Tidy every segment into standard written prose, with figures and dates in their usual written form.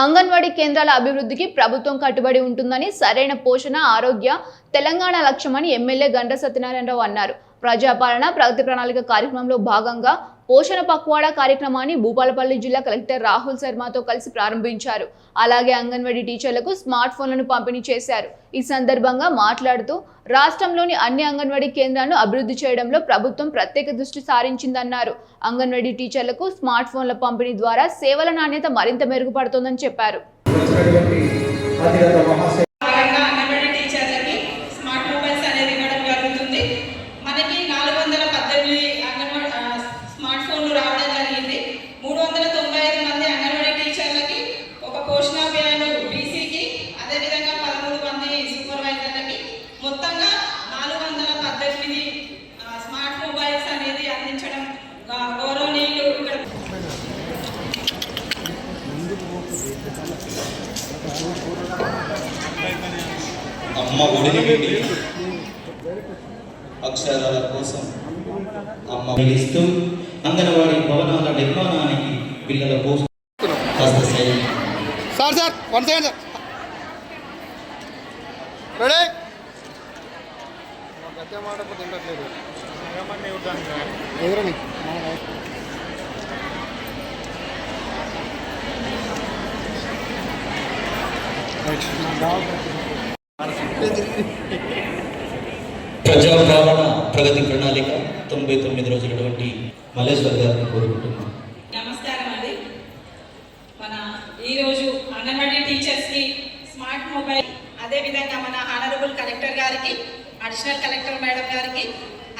అంగన్వాడీ కేంద్రాల అభివృద్ధికి ప్రభుత్వం కట్టుబడి ఉంటుందని, సరైన పోషణ, ఆరోగ్య తెలంగాణ లక్ష్యమని ఎమ్మెల్యే గండ్ర సత్యనారాయణరావు అన్నారు. ప్రజాపాలన ప్రగతి ప్రణాళిక కార్యక్రమంలో భాగంగా పోషణ పక్వాడా కార్యక్రమాన్ని భూపాలపల్లి జిల్లా కలెక్టర్ రాహుల్ శర్మతో కలిసి ప్రారంభించారు. అలాగే అంగన్వాడీ టీచర్లకు స్మార్ట్ ఫోన్లను పంపిణీ చేశారు. ఈ సందర్భంగా మాట్లాడుతూ రాష్ట్రంలోని అన్ని అంగన్వాడీ కేంద్రాలను అభివృద్ధి చేయడంలో ప్రభుత్వం ప్రత్యేక దృష్టి సారించిందన్నారు. అంగన్వాడీ టీచర్లకు స్మార్ట్ ఫోన్ల పంపిణీ ద్వారా సేవల నాణ్యత మరింత మెరుగుపడుతోందని చెప్పారు. అమ్మ ఒడిని పెట్టి అక్షరాల కోసం అమ్మ ఇస్తూ అంగన్వాడీ భవనాల నిర్మాణానికి పిల్లల కోసం ప్రజాపాలన ప్రగతి ప్రణాళిక 99 రోజులటువంటి మల్లేశ్వర్ గారిని కోరుకుంటున్నాం. నమస్కారం అండి. మన ఈరోజు అంగన్వాడీ టీచర్స్కి స్మార్ట్ మొబైల్, అదేవిధంగా మన హానరబుల్ కలెక్టర్ గారికి, అడిషనల్ కలెక్టర్ మేడం గారికి,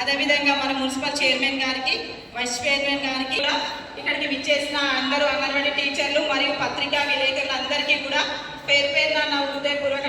అదేవిధంగా మన మున్సిపల్ చైర్మన్ గారికి, వైస్ చైర్మన్ గారికి, ఇక్కడికి విచ్చేసిన అందరూ అంగన్వాడీ టీచర్లు మరియు పత్రికా విలేకరులందరికీ కూడా పేరు పేరున నా హృదయపూర్వక